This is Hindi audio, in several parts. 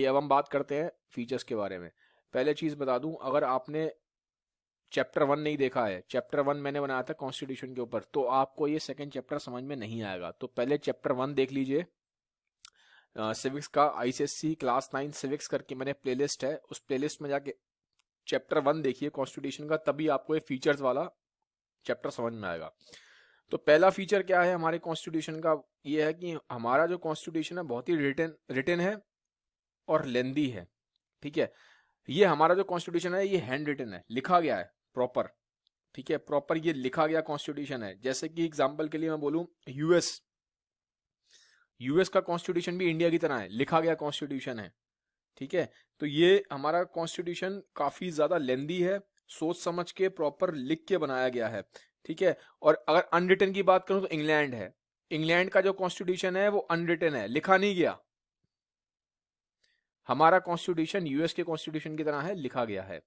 अब हम बात करते हैं फीचर्स के बारे में। पहले चीज बता दूं, अगर आपने चैप्टर 1 नहीं देखा है, चैप्टर 1 मैंने बनाया था कॉन्स्टिट्यूशन के ऊपर, तो आपको ये सेकंड चैप्टर समझ में नहीं आएगा। तो पहले चैप्टर 1 देख लीजिए सिविक्स का। आईसीएससी क्लास 9 सिविक्स करके मैंने प्लेलिस्ट है, उस प्लेलिस्ट में जाके चैप्टर 1 देखिए कॉन्स्टिट्यूशन का, तभी आपको ये फीचर्स वाला चैप्टर समझ में आएगा। तो पहला फीचर क्या है हमारे कॉन्स्टिट्यूशन का, ये है कि हमारा जो कॉन्स्टिट्यूशन है बहुत ही रिटन रिटन है और लेंदी है। ठीक है, ये हमारा जो कॉन्स्टिट्यूशन है ये हैंड रिटन है, लिखा गया है प्रॉपर। ठीक है, प्रॉपर ये लिखा गया कॉन्स्टिट्यूशन है। जैसे कि एग्जांपल के लिए मैं बोलूं, यूएस यूएस का कॉन्स्टिट्यूशन भी इंडिया की तरह है, लिखा गया कॉन्स्टिट्यूशन है। ठीक है, तो ये हमारा कॉन्स्टिट्यूशन काफी ज्यादा लेंदी है, सोच समझ के प्रॉपर लिख के बनाया गया है। ठीक है, और अगर अनरिटन की बात करूं तो इंग्लैंड है। इंग्लैंड का जो कॉन्स्टिट्यूशन है वो अनरिटन है, लिखा नहीं गया। हमारा कॉन्स्टिट्यूशन यूएस के कॉन्स्टिट्यूशन की तरह है, लिखा गया है।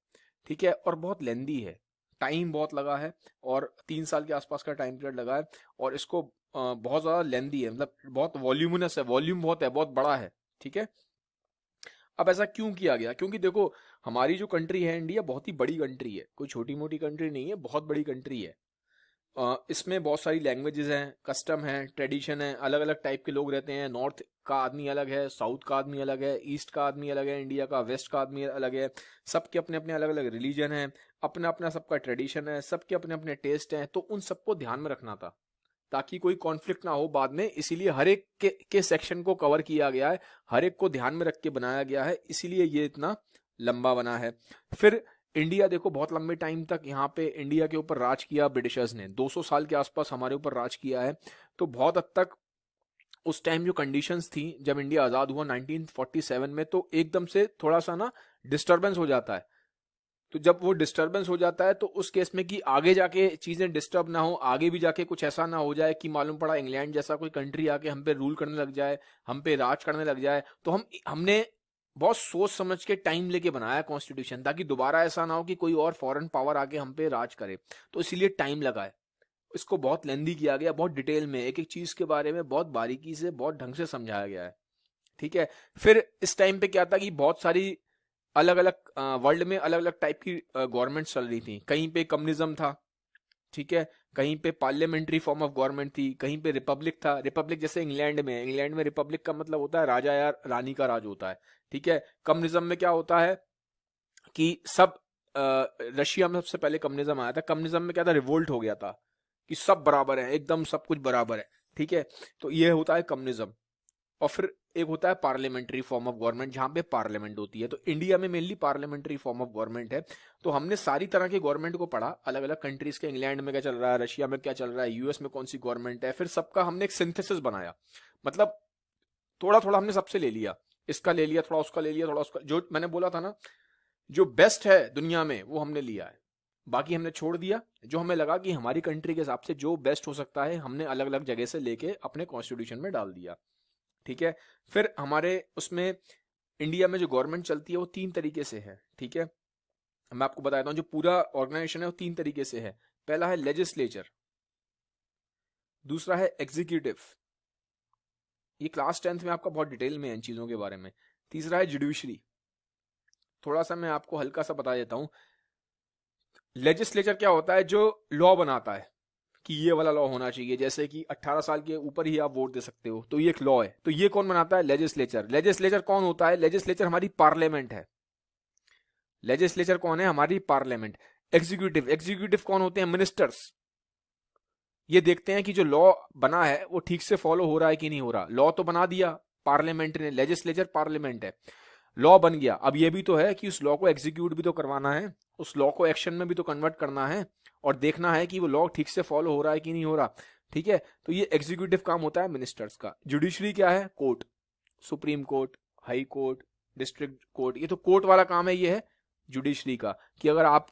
ठीक है, और बहुत लेंदी है, टाइम बहुत लगा है, और 3 साल के आसपास का टाइम पीरियड लगा है, और इसको बहुत ज्यादा लेंदी है, मतलब बहुत वॉल्यूमिनस है, वॉल्यूम बहुत है, बहुत बड़ा है। ठीक है, अब ऐसा क्यों किया गया? क्योंकि देखो, हमारी जो कंट्री है इंडिया बहुत ही बड़ी कंट्री है, कोई छोटी मोटी कंट्री नहीं है, बहुत बड़ी कंट्री है। इसमें बहुत सारी लैंग्वेजेस हैं, कस्टम है, ट्रेडिशन है, अलग अलग टाइप के लोग रहते हैं। नॉर्थ का आदमी अलग है, साउथ का आदमी अलग है, ईस्ट का आदमी अलग है, इंडिया का वेस्ट का आदमी अलग है। सबके अपने अपने अलग अलग रिलीजन है, अपना अपना सबका ट्रेडिशन है, सबके अपने अपने टेस्ट हैं। तो उन सबको ध्यान में रखना था ताकि कोई कॉन्फ्लिक्ट ना हो बाद में, इसीलिए हर एक के सेक्शन को कवर किया गया है, हर एक को ध्यान में रख के बनाया गया है, इसीलिए ये इतना लंबा बना है। फिर इंडिया देखो, बहुत लंबे टाइम तक यहाँ पे इंडिया के ऊपर राज किया ब्रिटिशर्स ने, 200 साल के आसपास हमारे ऊपर राज किया है। तो बहुत हद तक उस टाइम जो कंडीशंस थी जब इंडिया आजाद हुआ 1947 में, तो एकदम से थोड़ा सा ना डिस्टरबेंस हो जाता है। तो जब वो डिस्टरबेंस हो जाता है तो उस केस में कि आगे जाके चीजें डिस्टर्ब ना हो, आगे भी जाके कुछ ऐसा ना हो जाए कि मालूम पड़ा इंग्लैंड जैसा कोई कंट्री आके हम पे रूल करने लग जाए, हम पे राज करने लग जाए, तो हमने बहुत सोच समझ के टाइम लेके बनाया कॉन्स्टिट्यूशन, ताकि दोबारा ऐसा ना हो कि कोई और फॉरेन पावर आके हम पे राज करे। तो इसीलिए टाइम लगा है, इसको बहुत लेंदी किया गया, बहुत डिटेल में एक एक चीज के बारे में बहुत बारीकी से बहुत ढंग से समझाया गया है। ठीक है, फिर इस टाइम पे क्या था कि बहुत सारी अलग अलग वर्ल्ड में अलग अलग टाइप की गवर्नमेंट चल रही थी। कहीं पे कम्युनिज्म था, ठीक है, कहीं पे पार्लियामेंट्री फॉर्म ऑफ गवर्नमेंट थी, कहीं पे रिपब्लिक था। रिपब्लिक जैसे इंग्लैंड में, इंग्लैंड में रिपब्लिक का मतलब होता है राजा या रानी का राज होता है। ठीक है, कम्युनिज्म में क्या होता है कि सब रशिया में सबसे पहले कम्युनिज्म आया था। कम्युनिज्म में क्या था, रिवोल्ट हो गया था कि सब बराबर है, एकदम सब कुछ बराबर है। ठीक है, तो ये होता है कम्युनिज्म। और फिर एक होता है पार्लियामेंट्री फॉर्म ऑफ गवर्नमेंट, जहां पे पार्लियामेंट होती है। तो इंडिया में mainly parliamentary form of government है। तो हमने सारी तरह के गवर्नमेंट को पढ़ा, अलग अलग कंट्रीज के, इंग्लैंड में क्या चल रहा है, रशिया में क्या चल रहा है, यूएस में कौन सी गवर्नमेंट है, फिर सबका हमने एक सिंथेसिस बनाया। मतलब थोड़ा थोड़ा हमने सबसे ले लिया, इसका ले लिया थोड़ा, उसका ले लिया थोड़ा, उसका, जो मैंने बोला था ना, जो बेस्ट है दुनिया में वो हमने लिया है, बाकी हमने छोड़ दिया। जो हमें लगा कि हमारी कंट्री के हिसाब से जो बेस्ट हो सकता है, हमने अलग अलग जगह से लेके अपने कॉन्स्टिट्यूशन में डाल दिया। ठीक है, फिर हमारे उसमें इंडिया में जो गवर्नमेंट चलती है वो 3 तरीके से है। ठीक है, मैं आपको बताता हूँ, जो पूरा ऑर्गेनाइजेशन है वो 3 तरीके से है। पहला है लेजिस्लेचर, दूसरा है एग्जीक्यूटिव, ये क्लास 10th में आपका बहुत डिटेल में है इन चीजों के बारे में। तीसरा है जुडिशरी, थोड़ा सा मैं आपको हल्का सा बता देता हूं। लेजिस्लेचर क्या होता है, जो लॉ बनाता है कि ये वाला लॉ होना चाहिए, जैसे कि 18 साल के ऊपर ही आप वोट दे सकते हो, तो ये एक लॉ है। तो ये कौन बनाता है, लेजिस्लेचर। लेजिस्लेचर कौन होता है, लेजिस्लेचर हमारी पार्लियामेंट है। लेजिस्लेचर कौन है, हमारी पार्लियामेंट। एग्जीक्यूटिव, एग्जीक्यूटिव कौन होते हैं, मिनिस्टर्स। ये देखते हैं कि जो लॉ बना है वो ठीक से फॉलो हो रहा है कि नहीं हो रहा। लॉ तो बना दिया पार्लियामेंट ने, लेजिस्लेचर पार्लियामेंट है, लॉ बन गया। अब ये भी तो है कि उस लॉ को एग्जीक्यूट भी तो करवाना है, उस लॉ को एक्शन में भी तो कन्वर्ट करना है, और देखना है कि वो लॉ ठीक से फॉलो हो रहा है कि नहीं हो रहा। ठीक है, तो ये एग्जीक्यूटिव काम होता है मिनिस्टर्स का। जुडिशरी क्या है, court, supreme court, high court, district court, ये तो कोर्ट वाला काम है। ये है जुडिशरी का, कि अगर आप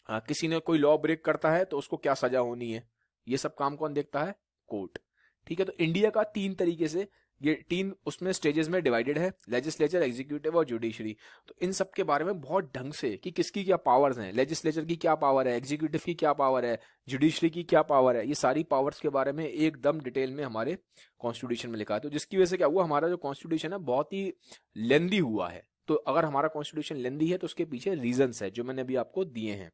किसी ने कोई लॉ ब्रेक करता है तो उसको क्या सजा होनी है, ये सब काम कौन देखता है, कोर्ट। ठीक है, तो इंडिया का 3 तरीके से ये 3 उसमें स्टेजेस में डिवाइडेड है, लेजिस्लेचर, एग्जीक्यूटिव और जुडिशरी। तो इन सब के बारे में बहुत ढंग से कि किसकी क्या पावर्स हैं, लेजिस्लेचर की क्या पावर है, एग्जीक्यूटिव की क्या पावर है, जुडिशरी की क्या पावर है, ये सारी पावर्स के बारे में एकदम डिटेल में हमारे कॉन्स्टिट्यूशन में लिखा है। तो जिसकी वजह से क्या हुआ, हमारा जो कॉन्स्टिट्यूशन है बहुत ही लेंदी हुआ है। तो अगर हमारा कॉन्स्टिट्यूशन लेंदी है तो उसके पीछे रीजंस है जो मैंने अभी आपको दिए हैं।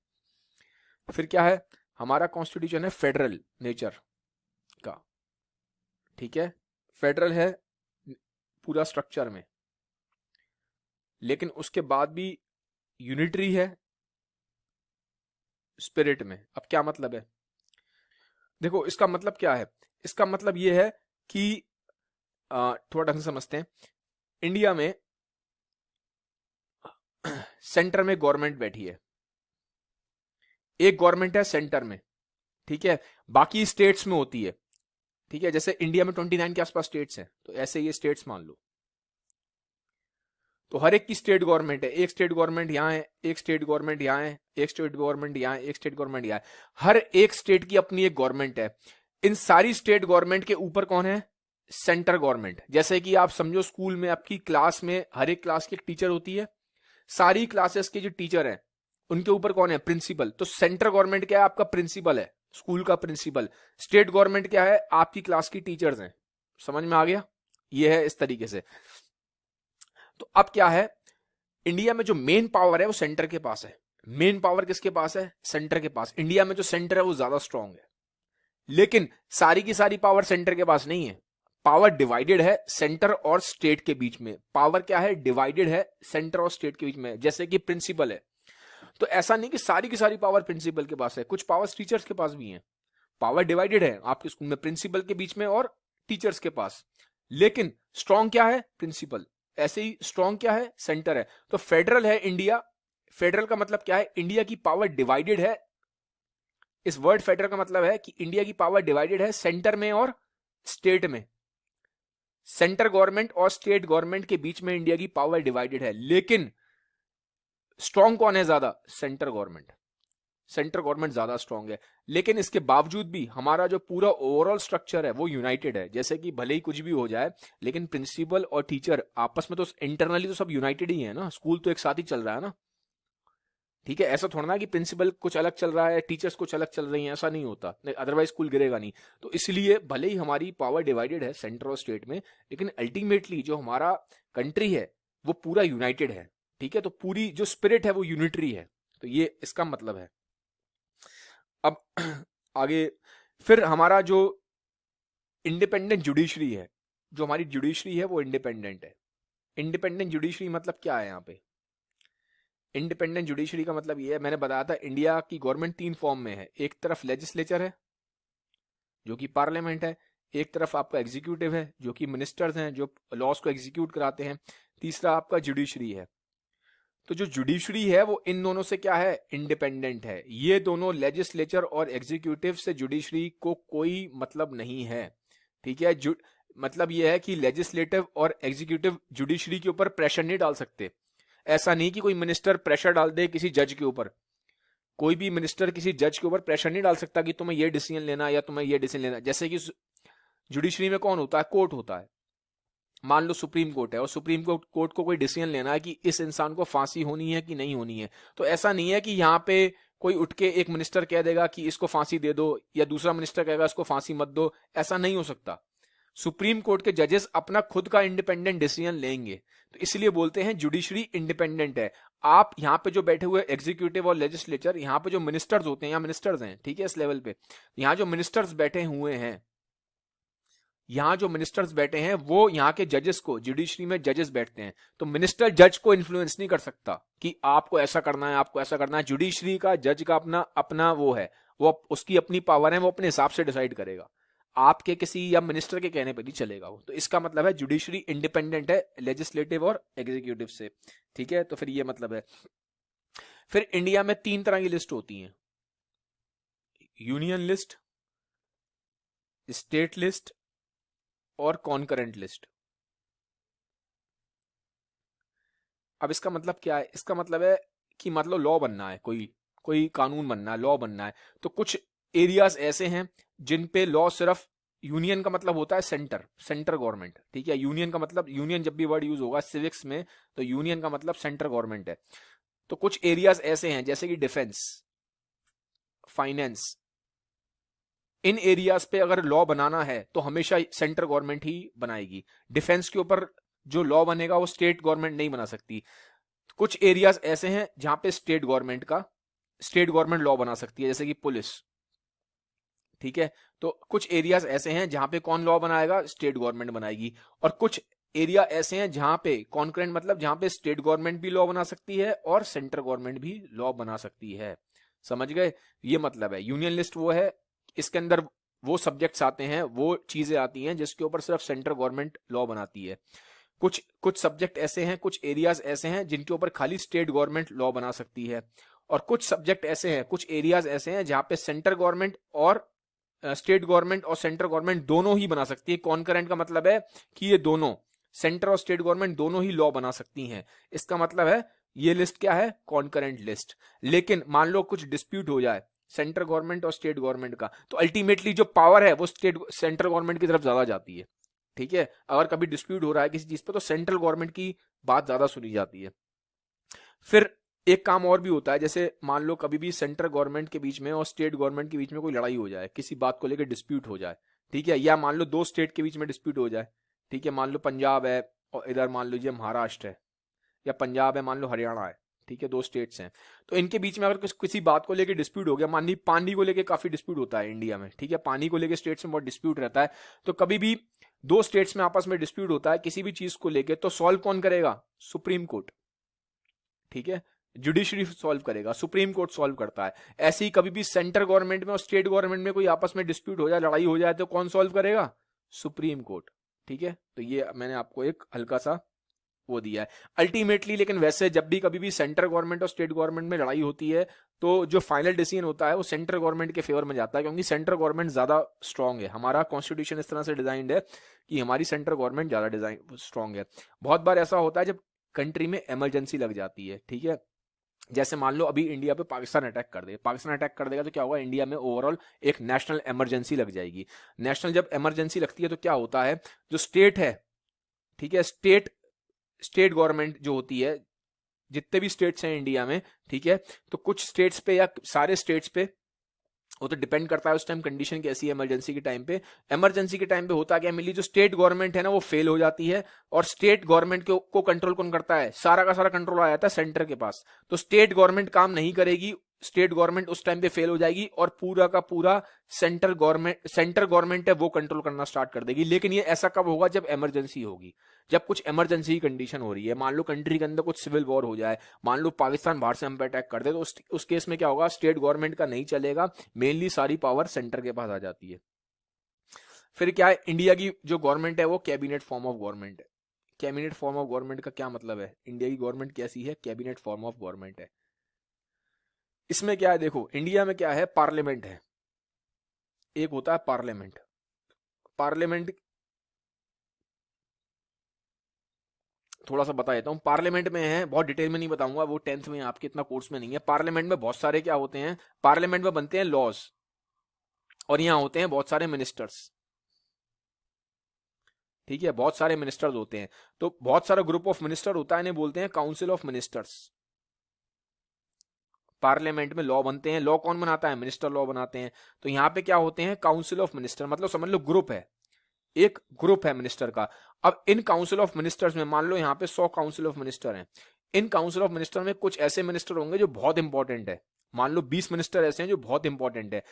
फिर क्या है, हमारा कॉन्स्टिट्यूशन है फेडरल नेचर का, ठीक है, फेडरल है पूरा स्ट्रक्चर में, लेकिन उसके बाद भी यूनिटरी है स्पिरिट में। अब क्या मतलब है, देखो इसका मतलब क्या है, इसका मतलब यह है कि थोड़ा ढंग से समझते हैं। इंडिया में सेंटर में गवर्नमेंट बैठी है, एक गवर्नमेंट है सेंटर में, ठीक है, बाकी स्टेट्स में होती है, ठीक है। जैसे इंडिया में 29 के आसपास स्टेट्स हैं, तो ऐसे ये स्टेट्स मान लो। तो हर एक की स्टेट गवर्नमेंट है, एक स्टेट गवर्नमेंट यहां है, एक स्टेट गवर्नमेंट यहां है, एक स्टेट गवर्नमेंट यहां है, एक स्टेट गवर्नमेंट यहां है। हर एक स्टेट की अपनी एक गवर्नमेंट है। इन सारी स्टेट गवर्नमेंट के ऊपर कौन है, सेंटर गवर्नमेंट। जैसे कि आप समझो स्कूल में आपकी क्लास में हर एक क्लास की एक टीचर होती है, सारी क्लासेस के जो टीचर हैं उनके ऊपर कौन है, प्रिंसिपल। तो सेंटर गवर्नमेंट क्या है, आपका प्रिंसिपल है, स्कूल का प्रिंसिपल। स्टेट गवर्नमेंट क्या है, आपकी क्लास की टीचर्स हैं। समझ में आ गया, ये है इस तरीके से। तो अब क्या है, इंडिया में जो मेन पावर है वो सेंटर के पास है। मेन पावर किसके पास है, सेंटर के पास। इंडिया में जो सेंटर है वो ज्यादा स्ट्रांग है, लेकिन सारी की सारी पावर सेंटर के पास नहीं है। पावर डिवाइडेड है सेंटर और स्टेट के बीच में। पावर क्या है, डिवाइडेड है सेंटर और स्टेट के बीच में। जैसे कि प्रिंसिपल है, तो ऐसा नहीं कि सारी की सारी पावर प्रिंसिपल के पास है, कुछ पावर्स टीचर्स के पास भी हैं। पावर डिवाइडेड है आपके स्कूल में प्रिंसिपल के बीच में और टीचर्स के पास, लेकिन स्ट्रांग क्या है, प्रिंसिपल। ऐसे ही स्ट्रांग क्या है, सेंटर है। तो फेडरल है इंडिया। फेडरल का मतलब क्या है, इंडिया की पावर डिवाइडेड है। इस वर्ड फेडरल का मतलब है कि इंडिया की पावर डिवाइडेड है सेंटर में और स्टेट में। सेंटर गवर्नमेंट और स्टेट गवर्नमेंट के बीच में इंडिया की पावर डिवाइडेड है, लेकिन स्ट्रांग कौन है ज्यादा, सेंटर गवर्नमेंट। सेंटर गवर्नमेंट ज्यादा स्ट्रांग है, लेकिन इसके बावजूद भी हमारा जो पूरा ओवरऑल स्ट्रक्चर है वो यूनाइटेड है। जैसे कि भले ही कुछ भी हो जाए, लेकिन प्रिंसिपल और टीचर आपस में तो इंटरनली तो सब यूनाइटेड ही है ना, स्कूल तो एक साथ ही चल रहा है ना, ठीक है। ऐसा थोड़ा ना कि प्रिंसिपल कुछ अलग चल रहा है, टीचर्स कुछ अलग चल रही हैं, ऐसा नहीं होता, अदरवाइज स्कूल गिरेगा नहीं। तो इसलिए भले ही हमारी पावर डिवाइडेड है सेंटर और स्टेट में, लेकिन अल्टीमेटली जो हमारा कंट्री है वो पूरा यूनाइटेड है, ठीक है। तो पूरी जो स्पिरिट है वो यूनिटरी है। तो ये इसका मतलब है। अब आगे फिर हमारा जो इंडिपेंडेंट जुडिशरी है, जो हमारी जुडिशरी है वो इंडिपेंडेंट है। इंडिपेंडेंट जुडिशरी मतलब क्या है, यहाँ पे इंडिपेंडेंट जुडिशरी का मतलब ये है, मैंने बताया था इंडिया की गवर्नमेंट 3 फॉर्म में है। एक तरफ लेजिस्लेचर है जो कि पार्लियामेंट है, एक तरफ आपका एग्जीक्यूटिव है जो कि मिनिस्टर्स हैं जो लॉज को एग्जीक्यूट कराते हैं, तीसरा आपका जुडिशरी है। तो जो जुडिशरी है वो इन दोनों से क्या है, इंडिपेंडेंट है। ये दोनों लेजिस्लेचर और एग्जीक्यूटिव से जुडिशरी को कोई मतलब नहीं है, ठीक है। मतलब ये है कि लेजिस्लेटिव और एग्जीक्यूटिव जुडिशरी के ऊपर प्रेशर नहीं डाल सकते। ऐसा नहीं कि कोई मिनिस्टर प्रेशर डाल दे किसी जज के ऊपर। कोई भी मिनिस्टर किसी जज के ऊपर प्रेशर नहीं डाल सकता कि तुम्हें ये डिसीजन लेना या तुम्हें ये डिसीजन लेना। जैसे कि जुडिशरी में कौन होता है, कोर्ट होता है। मान लो सुप्रीम कोर्ट है और सुप्रीम कोर्ट को कोई डिसीजन लेना है कि इस इंसान को फांसी होनी है कि नहीं होनी है। तो ऐसा नहीं है कि यहाँ पे कोई उठ के एक मिनिस्टर कह देगा कि इसको फांसी दे दो या दूसरा मिनिस्टर कहेगा इसको फांसी मत दो। ऐसा नहीं हो सकता। सुप्रीम कोर्ट के जजेस अपना खुद का इंडिपेंडेंट डिसीजन लेंगे। तो इसलिए बोलते हैं जुडिशरी इंडिपेंडेंट है। आप यहाँ पे जो बैठे हुए एग्जीक्यूटिव और लेजिस्लेचर, यहाँ पे जो मिनिस्टर्स होते हैं, यहाँ मिनिस्टर्स हैं, ठीक है, इस लेवल पे यहाँ जो मिनिस्टर्स बैठे हुए हैं, यहाँ जो मिनिस्टर्स बैठे हैं वो यहाँ के जजेस को, जुडिशरी में जजेस बैठते हैं, तो मिनिस्टर जज को इन्फ्लुएंस नहीं कर सकता कि आपको ऐसा करना है, आपको ऐसा करना है। जुडिशरी का, जज का अपना अपना वो है, वो उसकी अपनी पावर है, वो अपने हिसाब से डिसाइड करेगा, आपके किसी या मिनिस्टर के कहने पर नहीं चलेगा वो। तो इसका मतलब है जुडिशरी इंडिपेंडेंट है लेजिस्लेटिव और एग्जीक्यूटिव से, ठीक है। तो फिर ये मतलब है। फिर इंडिया में 3 तरह की लिस्ट होती हैं, यूनियन लिस्ट, स्टेट लिस्ट और कॉन्करेंट लिस्ट। अब इसका मतलब क्या है, इसका मतलब है कि मतलब लॉ बनना है, कोई कानून बनना है, लॉ बनना है। तो कुछ एरियाज ऐसे हैं जिन पे लॉ सिर्फ यूनियन का मतलब होता है सेंटर, सेंटर गवर्नमेंट, ठीक है। यूनियन का मतलब, यूनियन जब भी वर्ड यूज होगा सिविक्स में तो यूनियन का मतलब सेंटर गवर्नमेंट है। तो कुछ एरियाज ऐसे हैं जैसे कि डिफेंस, फाइनेंस, इन एरियाज पे अगर लॉ बनाना है तो हमेशा सेंटर गवर्नमेंट ही बनाएगी। डिफेंस के ऊपर जो लॉ बनेगा वो स्टेट गवर्नमेंट नहीं बना सकती। कुछ एरियाज ऐसे हैं जहां पे स्टेट गवर्नमेंट लॉ बना सकती है, जैसे कि पुलिस, ठीक है। तो कुछ एरियाज ऐसे हैं जहां पे कौन लॉ बनाएगा, स्टेट गवर्नमेंट बनाएगी। और कुछ एरिया ऐसे हैं जहां पे कॉन्करेंट मतलब जहां पे स्टेट गवर्नमेंट भी लॉ बना सकती है और सेंट्रल गवर्नमेंट भी लॉ बना सकती है। समझ गए, ये मतलब है यूनियन लिस्ट वो है, इसके अंदर वो सब्जेक्ट्स आते हैं, वो चीजें आती हैं जिसके ऊपर सिर्फ सेंट्रल गवर्नमेंट लॉ बनाती है। कुछ सब्जेक्ट ऐसे हैं, कुछ एरियाज ऐसे हैं जिनके ऊपर खाली स्टेट गवर्नमेंट लॉ बना सकती है। और कुछ सब्जेक्ट ऐसे हैं, कुछ एरियाज ऐसे हैं जहां पे सेंट्रल गवर्नमेंट और स्टेट गवर्नमेंट और सेंट्रल गवर्नमेंट दोनों ही बना सकती है। कॉन्करेंट का मतलब है कि ये दोनों, सेंटर और स्टेट गवर्नमेंट दोनों ही लॉ बना सकती हैं। इसका मतलब है ये लिस्ट क्या है, कॉन्करेंट लिस्ट। लेकिन मान लो कुछ डिस्प्यूट हो जाए सेंट्रल गवर्नमेंट और स्टेट गवर्नमेंट का, तो अल्टीमेटली जो पावर है वो सेंट्रल गवर्नमेंट की तरफ ज्यादा जाती है, ठीक है। अगर कभी डिस्प्यूट हो रहा है किसी चीज पर तो सेंट्रल गवर्नमेंट की बात ज्यादा सुनी जाती है। फिर एक काम और भी होता है, जैसे मान लो कभी भी सेंट्रल गवर्नमेंट के बीच में और स्टेट गवर्नमेंट के बीच में कोई लड़ाई हो जाए, किसी बात को लेकर डिस्प्यूट हो जाए, ठीक है। या मान लो दो स्टेट के बीच में डिस्प्यूट हो जाए, ठीक है। मान लो पंजाब है और इधर मान लीजिए महाराष्ट्र है, या पंजाब है मान लो हरियाणा है, ठीक है। दो स्टेट्स हैं, तो इनके बीच में अगर किसी बात को लेकर डिस्प्यूट हो गया, मान ली पानी को लेकर काफी डिस्प्यूट होता है इंडिया में, ठीक है। पानी को लेकर स्टेट्स में बहुत डिस्प्यूट रहता है। तो कभी भी दो स्टेट्स में आपस में डिस्प्यूट होता है किसी भी चीज को लेकर, तो सॉल्व कौन करेगा, सुप्रीम कोर्ट, ठीक है। जुडिशरी सॉल्व करेगा, सुप्रीम कोर्ट सॉल्व करता है। ऐसे ही कभी भी सेंट्रल गवर्नमेंट में और स्टेट गवर्नमेंट में कोई आपस में डिस्प्यूट हो जाए, लड़ाई हो जाए, तो कौन सॉल्व करेगा, सुप्रीम कोर्ट, ठीक है। तो ये मैंने आपको एक हल्का सा वो दिया है अल्टीमेटली। लेकिन वैसे जब भी कभी भी सेंट्रल गवर्नमेंट और स्टेट गवर्नमेंट में लड़ाई होती है तो जो फाइनल डिसीजन होता है वो सेंट्रल गवर्नमेंट के फेवर में जाता है, क्योंकि सेंट्रल गवर्नमेंट ज्यादा स्ट्रांग है। हमारा कॉन्स्टिट्यूशन इस तरह से डिजाइंड है कि हमारी सेंट्रल गवर्नमेंट ज्यादा डिजाइन स्ट्रांग है। बहुत बार ऐसा होता है जब कंट्री में इमरजेंसी लग जाती है, ठीक है। जैसे मान लो अभी इंडिया पे पाकिस्तान अटैक कर दे, पाकिस्तान अटैक कर देगा तो क्या होगा, इंडिया में ओवरऑल एक नेशनल इमरजेंसी लग जाएगी। नेशनल जब इमरजेंसी लगती है तो क्या होता है, जो स्टेट है, ठीक है, स्टेट गवर्नमेंट जो होती है, जितने भी स्टेट्स हैं इंडिया में, ठीक है, तो कुछ स्टेट्स पे या सारे स्टेट्स पे, वो तो डिपेंड करता है उस टाइम कंडीशन कैसी है इमरजेंसी के टाइम पे। इमरजेंसी के टाइम पे होता क्या, मिली जो स्टेट गवर्नमेंट है ना वो फेल हो जाती है, और स्टेट गवर्नमेंट को कंट्रोल कौन करता है, सारा का सारा कंट्रोल आ जाता है सेंटर के पास। तो स्टेट गवर्नमेंट काम नहीं करेगी, स्टेट गवर्नमेंट उस टाइम पे फेल हो जाएगी और पूरा का पूरा सेंटर गवर्नमेंट है वो कंट्रोल करना स्टार्ट कर देगी। लेकिन ये ऐसा कब होगा, जब इमरजेंसी होगी, जब कुछ इमरजेंसी की कंडीशन हो रही है। मान लो कंट्री के अंदर कुछ सिविल वॉर हो जाए, मान लो पाकिस्तान बाहर से हम पे अटैक कर दे, तो उस केस में क्या होगा, स्टेट गवर्नमेंट का नहीं चलेगा, मेनली सारी पावर सेंटर के पास आ जाती है। फिर क्या है, इंडिया की जो गवर्नमेंट है वो कैबिनेट फॉर्म ऑफ गवर्नमेंट है। कैबिनेट फॉर्म ऑफ गवर्नमेंट का क्या मतलब है, इंडिया की गवर्नमेंट कैसी है, कैबिनेट फॉर्म ऑफ गवर्नमेंट है। इसमें क्या है, देखो इंडिया में क्या है, पार्लियामेंट है, एक होता है पार्लियामेंट। पार्लियामेंट थोड़ा सा बता देता हूं, पार्लियामेंट में है, बहुत डिटेल में नहीं बताऊंगा, वो 10th में आपके इतना कोर्स में नहीं है। पार्लियामेंट में बहुत सारे क्या होते हैं, पार्लियामेंट में बनते हैं लॉज, और यहां होते हैं बहुत सारे मिनिस्टर्स, ठीक है, बहुत सारे मिनिस्टर्स होते हैं। तो बहुत सारा ग्रुप ऑफ मिनिस्टर होता है, इन्हें बोलते हैं काउंसिल ऑफ मिनिस्टर्स। पार्लियामेंट में लॉ बनते हैं, लॉ कौन बनाता है, मिनिस्टर लॉ बनाते हैं। तो यहाँ पे क्या होते हैं, काउंसिल ऑफ मिनिस्टर, मतलब समझ लो ग्रुप है, एक ग्रुप है मिनिस्टर का। अब इन काउंसिल ऑफ मिनिस्टर्स में मान लो यहाँ पे 100 काउंसिल ऑफ मिनिस्टर हैं। इन काउंसिल ऑफ मिनिस्टर में कुछ ऐसे मिनिस्टर होंगे जो बहुत इंपॉर्टेंट है, मान लो 20 मिनिस्टर ऐसे हैं जो बहुत इंपॉर्टेंट है।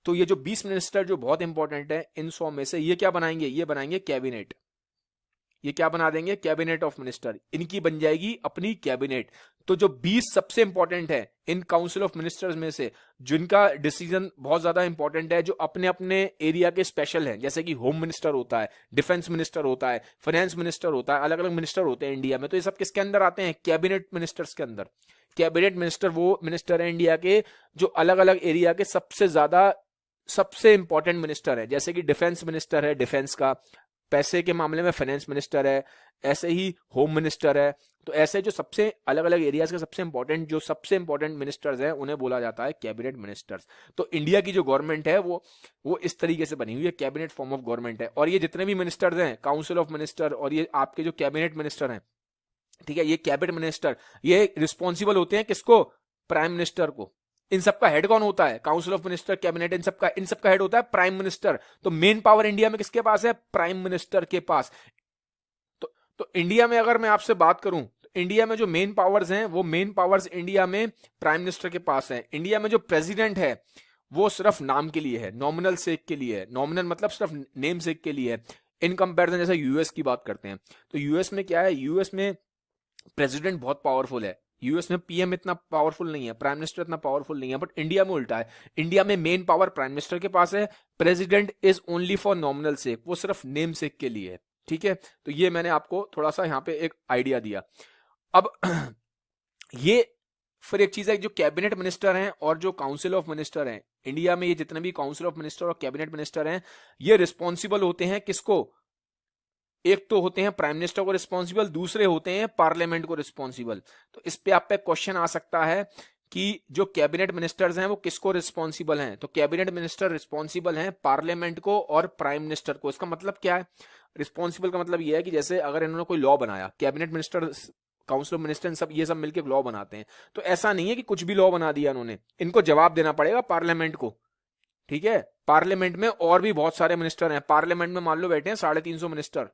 तो ये जो 20 मिनिस्टर जो बहुत इंपॉर्टेंट है, इन 100 में से ये क्या बनाएंगे, ये बनाएंगे कैबिनेट। ये क्या बना देंगे, कैबिनेट ऑफ मिनिस्टर, इनकी बन जाएगी अपनी कैबिनेट। तो जो 20 सबसे इंपॉर्टेंट है इन काउंसिल ऑफ मिनिस्टर्स में से, जिनका डिसीजन बहुत ज्यादा इंपॉर्टेंट है, जो अपने अपने एरिया के स्पेशल हैं, जैसे कि होम मिनिस्टर होता है, डिफेंस मिनिस्टर होता है, फाइनेंस मिनिस्टर होता है, अलग अलग मिनिस्टर होते हैं इंडिया में, तो ये सब किसके अंदर आते हैं, कैबिनेट मिनिस्टर्स के अंदर। कैबिनेट मिनिस्टर वो मिनिस्टर है इंडिया के जो अलग अलग एरिया के सबसे इंपॉर्टेंट मिनिस्टर है, जैसे कि डिफेंस मिनिस्टर है डिफेंस का, पैसे के मामले में फाइनेंस मिनिस्टर है, ऐसे ही होम मिनिस्टर है। तो ऐसे जो सबसे अलग अलग एरियाज के सबसे इंपॉर्टेंट मिनिस्टर्स हैं उन्हें बोला जाता है कैबिनेट मिनिस्टर्स। तो इंडिया की जो गवर्नमेंट है वो इस तरीके से बनी हुई है, कैबिनेट फॉर्म ऑफ गवर्नमेंट है। और ये जितने भी मिनिस्टर्स हैं, काउंसिल ऑफ मिनिस्टर और ये आपके जो कैबिनेट मिनिस्टर हैं, ठीक है, ये कैबिनेट मिनिस्टर ये रिस्पॉन्सिबल होते हैं किसको? प्राइम मिनिस्टर को। इन सबका हेड कौन होता है? काउंसिल ऑफ मिनिस्टर, कैबिनेट, इन सबका हेड होता है प्राइम मिनिस्टर। तो मेन पावर इंडिया में किसके पास है? प्राइम मिनिस्टर के पास। तो इंडिया में अगर मैं आपसे बात करूं तो इंडिया में जो मेन पावर्स हैं वो मेन पावर्स इंडिया में प्राइम मिनिस्टर के पास है। इंडिया में जो प्रेसिडेंट है वो सिर्फ नाम के लिए है, नॉमिनल सेक के लिए है। नॉमिनल मतलब सिर्फ नेम सेक के लिए है। इन कंपैरिजन जैसे यूएस की बात करते हैं तो यूएस में क्या है? यूएस में प्रेसिडेंट बहुत पावरफुल है। यूएस में पीएम इतना पावरफुल नहीं है, प्राइम मिनिस्टर इतना पावरफुल नहीं है। बट इंडिया में उल्टा है, इंडिया में मेन पावर प्राइम मिनिस्टर के पास है, president is only for nominal sake, वो सिर्फ नेम सेक के लिए है। ठीक है, तो ये मैंने आपको थोड़ा सा यहाँ पे एक आइडिया दिया। अब ये फिर एक चीज है, जो कैबिनेट मिनिस्टर हैं और जो काउंसिल ऑफ मिनिस्टर हैं इंडिया में, ये जितने भी काउंसिल ऑफ मिनिस्टर और कैबिनेट मिनिस्टर हैं ये रिस्पॉन्सिबल होते हैं किसको? एक तो होते हैं प्राइम मिनिस्टर को रिस्पॉन्सिबल, दूसरे होते हैं पार्लियामेंट को रिस्पॉन्सिबल। तो इस पे आप पे क्वेश्चन आ सकता है कि जो कैबिनेट मिनिस्टर्स हैं वो किसको रिस्पॉन्सिबल हैं? तो कैबिनेट मिनिस्टर रिस्पॉन्सिबल हैं पार्लियामेंट को और प्राइम मिनिस्टर को। इसका मतलब क्या है? रिस्पॉन्सिबल का मतलब ये है कि जैसे अगर इन्होंने कोई लॉ बनाया, cabinet minister, council of minister, सब ये सब मिलकर लॉ बनाते हैं, तो ऐसा नहीं है कि कुछ भी लॉ बना दिया इन्होंने, इनको जवाब देना पड़ेगा पार्लियामेंट को। ठीक है, पार्लियामेंट में और भी बहुत सारे मिनिस्टर हैं, पार्लियामेंट में मान लो बैठे हैं 350 मिनिस्टर।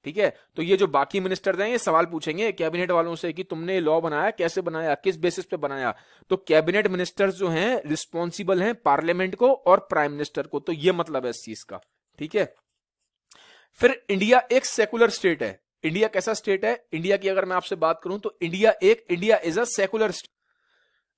ठीक है, तो ये जो बाकी मिनिस्टर हैं ये सवाल पूछेंगे कैबिनेट वालों से कि तुमने लॉ बनाया, कैसे बनाया, किस बेसिस पे बनाया। तो कैबिनेट मिनिस्टर्स जो हैं रिस्पॉन्सिबल हैं पार्लियामेंट को और प्राइम मिनिस्टर को। तो ये मतलब है इस चीज का। ठीक है, फिर इंडिया एक सेकुलर स्टेट है। इंडिया कैसा स्टेट है? इंडिया की अगर मैं आपसे बात करूं तो India is a secular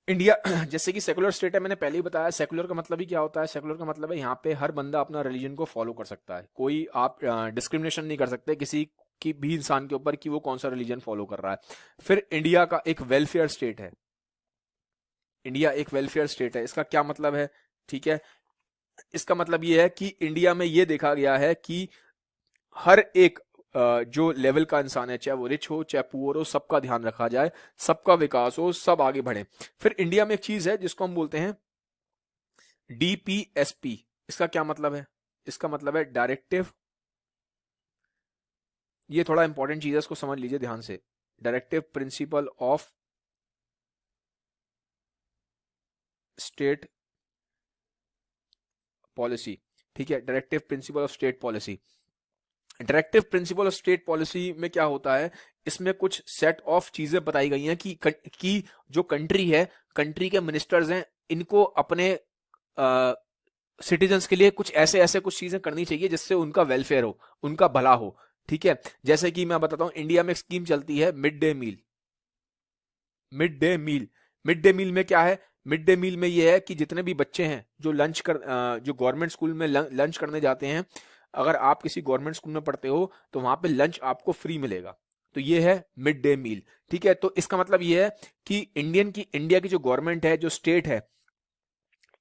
India जैसे कि सेकुलर स्टेट है, मैंने पहले ही बताया। सेकुलर का मतलब ही क्या होता है? सेकुलर का मतलब है यहाँ पे हर बंदा अपना रिलीजन को फॉलो कर सकता है, कोई आप डिस्क्रिमिनेशन नहीं कर सकते किसी की भी इंसान के ऊपर कि वो कौन सा रिलीजन फॉलो कर रहा है। फिर इंडिया का एक वेलफेयर स्टेट है। इंडिया एक वेलफेयर स्टेट है, इसका क्या मतलब है? ठीक है, इसका मतलब ये है कि इंडिया में ये देखा गया है कि हर एक जो लेवल का इंसान है, चाहे वो रिच हो चाहे पुअर हो, सबका ध्यान रखा जाए, सबका विकास हो, सब आगे बढ़े। फिर इंडिया में एक चीज है जिसको हम बोलते हैं डीपीएसपी। इसका क्या मतलब है? इसका मतलब है डायरेक्टिव, ये थोड़ा इंपॉर्टेंट चीज है, इसको समझ लीजिए ध्यान से। Directive principle of state policy. ठीक है, directive principle of state policy. Directive principle of state policy में क्या होता है? इसमें कुछ सेट ऑफ चीजें बताई गई हैं कि जो कंट्री है, कंट्री के मिनिस्टर्स हैं, इनको अपने सिटीजन्स के लिए कुछ ऐसे कुछ चीजें करनी चाहिए जिससे उनका वेलफेयर हो, उनका भला हो। ठीक है, जैसे कि मैं बताता हूं, इंडिया में एक स्कीम चलती है mid day meal. Mid day meal, mid day meal में क्या है? मिड डे मील में ये है कि जितने भी बच्चे हैं जो जो गवर्नमेंट स्कूल में लंच करने जाते हैं, अगर आप किसी गवर्नमेंट स्कूल में पढ़ते हो तो वहां पे लंच आपको फ्री मिलेगा। तो ये है मिड डे मील। ठीक है, तो इसका मतलब ये है कि इंडिया की जो गवर्नमेंट है, जो स्टेट है,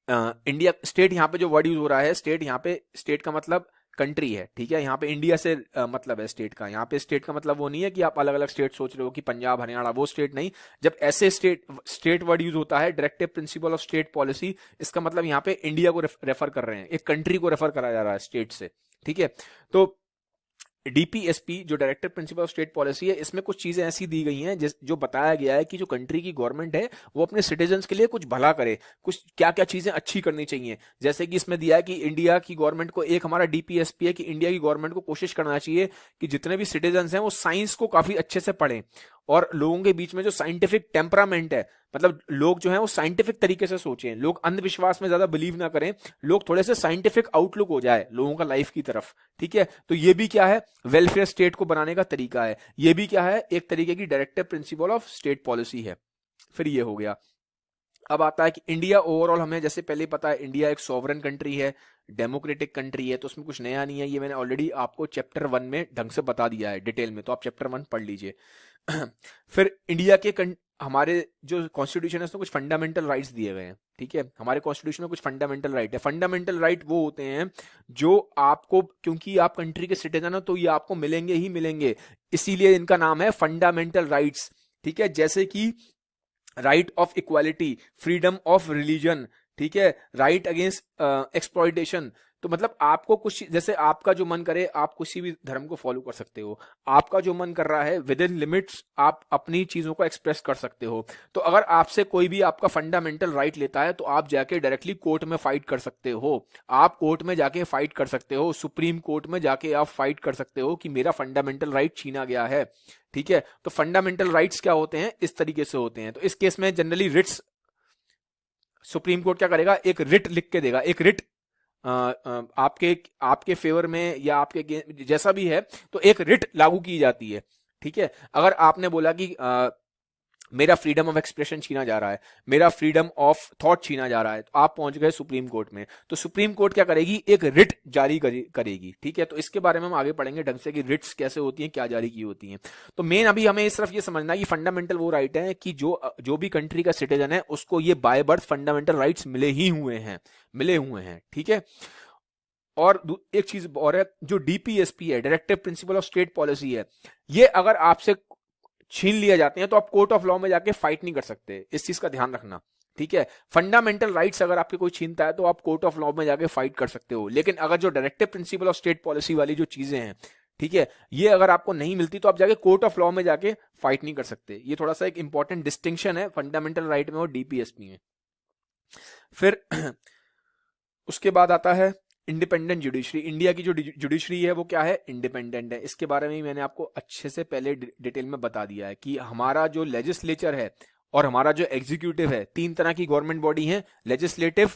इंडिया स्टेट, यहाँ पे जो वर्ड यूज हो रहा है स्टेट, यहाँ पे स्टेट का मतलब कंट्री है। ठीक है, यहाँ पे इंडिया से मतलब है स्टेट का। यहाँ पे स्टेट का मतलब वो नहीं है कि आप अलग अलग स्टेट सोच रहे हो कि पंजाब हरियाणा, वो स्टेट नहीं। जब ऐसे स्टेट वर्ड यूज होता है, directive principle of state policy, इसका मतलब यहाँ पे इंडिया को रेफर कर रहे हैं, एक कंट्री को रेफर करा जा रहा है स्टेट से। ठीक है, तो डीपीएसपी जो directive principle of state policy है, इसमें कुछ चीजें ऐसी दी गई हैं जो बताया गया है कि जो कंट्री की गवर्नमेंट है वो अपने सिटीजन्स के लिए कुछ भला करे, कुछ क्या क्या चीजें अच्छी करनी चाहिए। जैसे कि इसमें दिया है कि इंडिया की गवर्नमेंट को, एक हमारा डीपीएसपी है कि इंडिया की गवर्नमेंट को कोशिश करना चाहिए कि जितने भी सिटीजन्स हैं वो साइंस को काफी अच्छे से पढ़ें, और लोगों के बीच में जो साइंटिफिक टेम्परामेंट है, मतलब लोग जो हैं वो साइंटिफिक तरीके से सोचें, लोग अंधविश्वास में ज्यादा बिलीव ना करें, लोग थोड़े से साइंटिफिक आउटलुक हो जाए लोगों का लाइफ की तरफ। ठीक है, तो ये भी क्या है? वेलफेयर स्टेट को बनाने का तरीका है। ये भी क्या है? एक तरीके की directive principle of state policy है। फिर ये हो गया। अब आता है कि इंडिया ओवरऑल, हमें जैसे पहले पता है इंडिया एक सॉवरन कंट्री है, डेमोक्रेटिक कंट्री है, तो उसमें कुछ नया नहीं है। ये मैंने ऑलरेडी आपको चैप्टर 1 में ढंग से बता दिया है डिटेल में, तो आप चैप्टर 1 पढ़ लीजिए। फिर इंडिया के हमारे जो कॉन्स्टिट्यूशन है उसमें कुछ फंडामेंटल राइट्स दिए गए हैं, ठीक है। हमारे कॉन्स्टिट्यूशन में कुछ फंडामेंटल राइट है। फंडामेंटल राइट वो होते हैं जो आपको, क्योंकि आप कंट्री के सिटीजन हो तो ये आपको मिलेंगे ही मिलेंगे, इसीलिए इनका नाम है फंडामेंटल राइट्स, ठीक है। जैसे कि right of equality, freedom of religion, ठीक है, राइट अगेंस्ट एक्सप्लॉइटेशन। तो मतलब आपको कुछ, जैसे आपका जो मन करे आप किसी भी धर्म को फॉलो कर सकते हो, आपका जो मन कर रहा है विद इन लिमिट्स आप अपनी चीजों को एक्सप्रेस कर सकते हो। तो अगर आपसे कोई भी आपका फंडामेंटल राइट लेता है तो आप जाके डायरेक्टली कोर्ट में फाइट कर सकते हो, आप कोर्ट में जाके फाइट कर सकते हो, सुप्रीम कोर्ट में जाके आप फाइट कर सकते हो कि मेरा फंडामेंटल राइट छीना गया है, ठीक है। तो फंडामेंटल राइट्स क्या होते हैं, इस तरीके से होते हैं। तो इस केस में जनरली रिट्स, सुप्रीम कोर्ट क्या करेगा, एक रिट लिख के देगा, एक रिट आपके आपके फेवर में या आपके जैसा भी है, तो एक रिट लागू की जाती है, ठीक है। अगर आपने बोला कि मेरा फ्रीडम ऑफ एक्सप्रेशन छीना जा रहा है, मेरा फ्रीडम ऑफ थॉट छीना जा रहा है, तो आप पहुंच गए सुप्रीम कोर्ट में, तो सुप्रीम कोर्ट क्या करेगी, एक रिट जारी करेगी, ठीक है। तो इसके बारे में हम आगे पढ़ेंगे ढंग से कि रिट्स कैसे होती हैं, क्या जारी की होती हैं। तो मेन अभी हमें सिर्फ ये समझना है कि फंडामेंटल वो राइट है कि जो भी कंट्री का सिटीजन है उसको ये बाय बर्थ फंडामेंटल राइट्स मिले हुए हैं, ठीक है। और एक चीज और है, जो डीपीएसपी है, directive principle of state policy है, ये अगर आपसे छीन लिया जाते हैं तो आप कोर्ट ऑफ लॉ में जाके फाइट नहीं कर सकते, इस चीज का ध्यान रखना, ठीक है। फंडामेंटल राइट्स अगर आपके कोई छीनता है तो आप कोर्ट ऑफ लॉ में जाके फाइट कर सकते हो, लेकिन अगर जो directive principle of state policy वाली जो चीजें हैं, ठीक है, ये अगर आपको नहीं मिलती तो आप जाके कोर्ट ऑफ लॉ में जाके फाइट नहीं कर सकते। ये थोड़ा सा एक इंपॉर्टेंट डिस्टिंक्शन है फंडामेंटल राइट में और डीपीएसपी में। फिर उसके बाद आता है इंडिपेंडेंट जुडिशरी। इंडिया की जो जुडिशरी है वो क्या है, इंडिपेंडेंट है। इसके बारे में मैंने आपको अच्छे से पहले डिटेल में बता दिया है कि हमारा जो लेजिस्लेचर है और हमारा जो एग्जीक्यूटिव है, तीन तरह की गवर्नमेंट बॉडी है, लेजिस्लेटिव,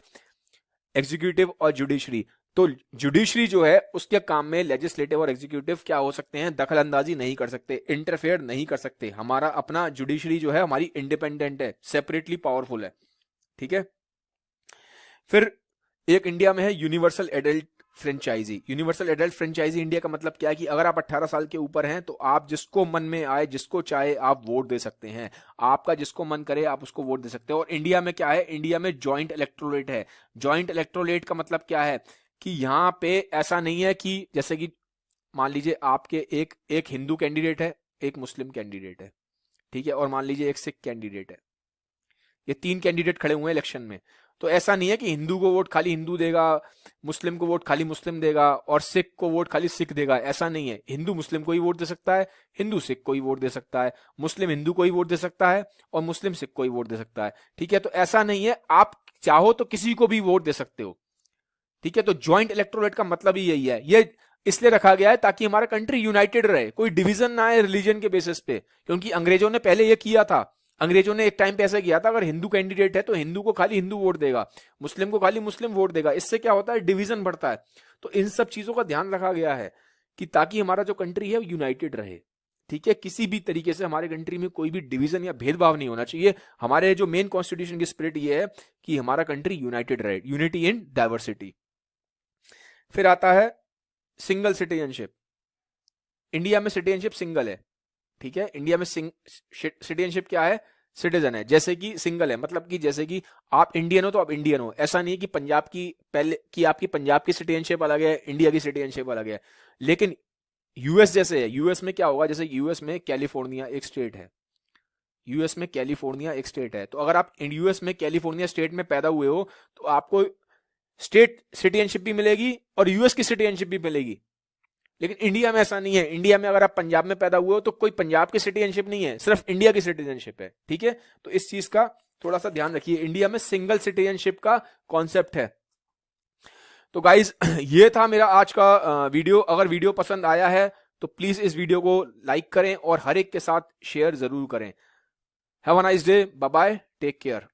एग्जीक्यूटिव और जुडिशरी। तो जुडिशरी जो है उसके काम में लेजिस्लेटिव और एग्जीक्यूटिव क्या हो सकते हैं, दखल अंदाजी नहीं कर सकते, इंटरफेयर नहीं कर सकते। हमारा अपना जुडिशरी जो है हमारी इंडिपेंडेंट है, सेपरेटली पावरफुल है, ठीक है। फिर एक इंडिया में है universal adult franchise. Universal adult franchise India का मतलब क्या है कि अगर आप 18 साल के ऊपर हैं तो आप जिसको मन में आए, जिसको चाहे आप वोट दे सकते हैं, आपका जिसको मन करे आप उसको वोट दे सकते हैं। और इंडिया में क्या है, इंडिया में जॉइंट इलेक्टोरेट है। जॉइंट इलेक्टोरेट का मतलब क्या है कि यहाँ पे ऐसा नहीं है कि जैसे कि मान लीजिए आपके एक हिंदू कैंडिडेट है, एक मुस्लिम कैंडिडेट है, ठीक है, और मान लीजिए एक सिख कैंडिडेट है, ये तीन कैंडिडेट खड़े हुए हैं इलेक्शन में। तो ऐसा नहीं है कि हिंदू को वोट खाली हिंदू देगा, मुस्लिम को वोट खाली मुस्लिम देगा और सिख को वोट खाली सिख देगा, ऐसा नहीं है। हिंदू मुस्लिम को ही वोट दे सकता है, हिंदू सिख को ही वोट दे सकता है, मुस्लिम हिंदू को ही वोट दे सकता है और मुस्लिम सिख को ही वोट दे सकता है, ठीक है। तो ऐसा नहीं है, आप चाहो तो किसी को भी वोट दे सकते हो, ठीक है। तो ज्वाइंट इलेक्टोरेट का मतलब ही यही है। ये इसलिए रखा गया है ताकि हमारा कंट्री यूनाइटेड रहे, कोई डिवीजन ना आए रिलीजन के बेसिस पे, क्योंकि अंग्रेजों ने पहले ये किया था। अंग्रेजों ने एक टाइम पे ऐसा किया था, अगर हिंदू कैंडिडेट है तो हिंदू को खाली हिंदू वोट देगा, मुस्लिम को खाली मुस्लिम वोट देगा। इससे क्या होता है, डिवीजन बढ़ता है। तो इन सब चीजों का ध्यान रखा गया है कि ताकि हमारा जो कंट्री है यूनाइटेड रहे, ठीक है। किसी भी तरीके से हमारे कंट्री में कोई भी डिवीजन या भेदभाव नहीं होना चाहिए। हमारे जो मेन कॉन्स्टिट्यूशन की स्पिरिट ये है कि हमारा कंट्री यूनाइटेड रहे, यूनिटी इन डाइवर्सिटी। फिर आता है सिंगल सिटीजनशिप। इंडिया में सिटीजनशिप सिंगल है, ठीक है। इंडिया में सिटीजनशिप क्या है, सिटीजन है। जैसे कि सिंगल है मतलब कि जैसे कि आप इंडियन हो तो आप इंडियन हो, ऐसा नहीं है कि पंजाब की पहले की आपकी पंजाब की सिटीजनशिप अलग है, इंडिया की सिटीजनशिप अलग है। लेकिन यूएस जैसे है, यूएस में क्या होगा, जैसे यूएस में कैलिफोर्निया एक स्टेट है, यूएस में कैलिफोर्निया एक स्टेट है। तो अगर आप यूएस में कैलिफोर्निया स्टेट में पैदा हुए हो तो आपको स्टेट सिटीजनशिप भी मिलेगी और यूएस की सिटीजनशिप भी मिलेगी। लेकिन इंडिया में ऐसा नहीं है। इंडिया में अगर आप पंजाब में पैदा हुए हो तो कोई पंजाब की सिटीजनशिप नहीं है, सिर्फ इंडिया की सिटीजनशिप है, ठीक है। तो इस चीज का थोड़ा सा ध्यान रखिए, इंडिया में सिंगल सिटीजनशिप का कॉन्सेप्ट है। तो गाइज ये था मेरा आज का वीडियो। अगर वीडियो पसंद आया है तो प्लीज इस वीडियो को लाइक करें और हर एक के साथ शेयर जरूर करें। Have a nice day, bye bye, take care.